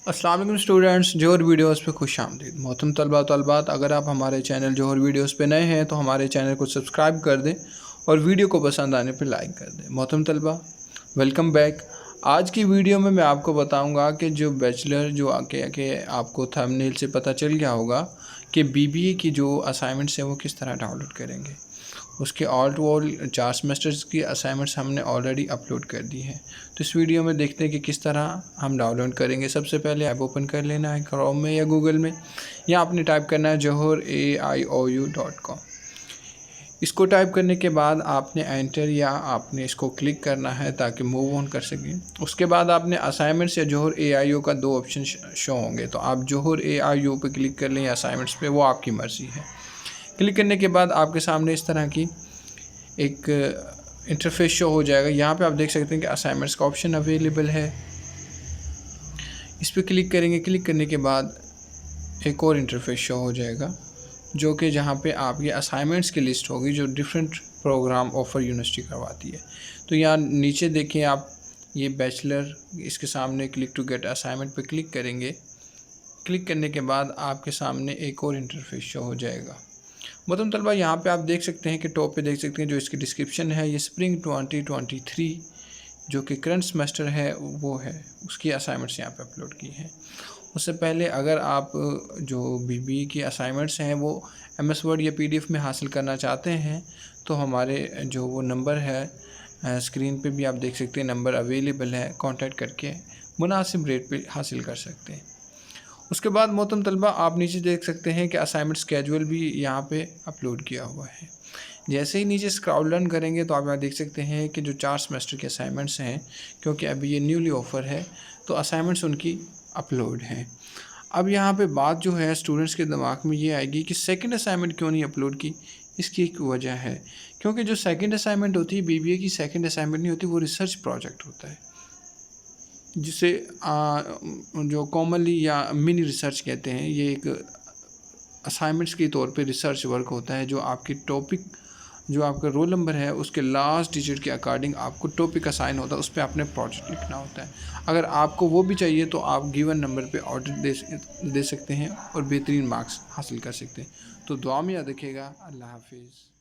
अस्सलाम वालेकुम स्टूडेंट्स, जोहर वीडियोस पे खुश आमदीद। मोहतरम तलबा तलबात, अगर आप हमारे चैनल जोहर वीडियोस पे नए हैं तो हमारे चैनल को सब्सक्राइब कर दें और वीडियो को पसंद आने पे लाइक कर दें। मोहतरम तलबा, वेलकम बैक। आज की वीडियो में मैं आपको बताऊंगा कि जो बैचलर जो आके आपको थंबनेल से पता चल गया होगा कि बीबीए की जो असाइनमेंट्स हैं वो किस तरह डाउनलोड करेंगे। उसके ऑल टू ऑल 4 सेमेस्टर्स की असाइनमेंट्स हमने ऑलरेडी अपलोड कर दी हैं। तो इस वीडियो में देखते हैं कि किस तरह हम डाउनलोड करेंगे। सबसे पहले ऐप ओपन कर लेना है क्रोम में या गूगल में, या आपने टाइप करना है johor.aiou.com। इसको टाइप करने के बाद आपने एंटर या आपने इसको क्लिक करना है ताकि मूव ऑन कर सकें। उसके बाद आपने असाइनमेंट्स या जोहर AIU का 2 ऑप्शन शो होंगे, तो आप जोहर AIU पे क्लिक कर लें या असाइनमेंट्स पे, वो आपकी मर्ज़ी है। क्लिक करने के बाद आपके सामने इस तरह की एक इंटरफेस शो हो जाएगा। यहाँ पे आप देख सकते हैं कि असाइनमेंट्स का ऑप्शन अवेलेबल है। इस पर क्लिक करेंगे। क्लिक करने के बाद एक और इंटरफेस शो हो जाएगा, जो कि जहाँ पे आपकी असाइनमेंट्स की लिस्ट होगी जो डिफरेंट प्रोग्राम ऑफर यूनिवर्सिटी करवाती है। तो यहाँ नीचे देखें आप, ये बैचलर, इसके सामने क्लिक टू गेट असाइनमेंट पे क्लिक करेंगे। क्लिक करने के बाद आपके सामने एक और इंटरफेस शो हो जाएगा। मोहतरम तलबा, यहाँ पे आप देख सकते हैं कि टॉप पे देख सकते हैं जो इसकी डिस्क्रिप्शन है, ये स्प्रिंग 2023 जो कि करंट सेमेस्टर है वो है, उसकी असाइनमेंट्स यहाँ पे अपलोड की हैं। उससे पहले अगर आप जो बीबीए की असाइनमेंट्स हैं वो MS वर्ड या PDF में हासिल करना चाहते हैं तो हमारे जो वो नंबर है स्क्रीन पे भी आप देख सकते हैं, नंबर अवेलेबल है, कांटेक्ट करके मुनासिब रेट पे हासिल कर सकते हैं। उसके बाद मोहतरम तलबा, आप नीचे देख सकते हैं कि असाइनमेंट स्केजुअल भी यहाँ पे अपलोड किया हुआ है। जैसे ही नीचे स्क्रॉल डाउन करेंगे तो आप यहाँ देख सकते हैं कि जो 4 सेमेस्टर के असाइनमेंट्स हैं, क्योंकि अभी ये न्यूली ऑफ़र है तो असाइनमेंट्स उनकी अपलोड हैं। अब यहाँ पे बात जो है स्टूडेंट्स के दिमाग में ये आएगी कि सेकंड असाइनमेंट क्यों नहीं अपलोड की। इसकी एक वजह है, क्योंकि जो सेकंड असाइनमेंट होती है बीबीए की, सेकंड असाइनमेंट नहीं होती, वो रिसर्च प्रोजेक्ट होता है, जिसे जो कॉमनली या मिनी रिसर्च कहते हैं। ये एक असाइनमेंट्स के तौर पे रिसर्च वर्क होता है, जो आपकी टॉपिक, जो आपका रोल नंबर है उसके लास्ट डिजिट के अकॉर्डिंग आपको टॉपिक असाइन होता है, उस पर आपने प्रोजेक्ट लिखना होता है। अगर आपको वो भी चाहिए तो आप गिवन नंबर पे ऑर्डर दे सकते हैं और बेहतरीन मार्क्स हासिल कर सकते हैं। तो दुआ में याद रखिएगा। अल्लाह हाफिज़।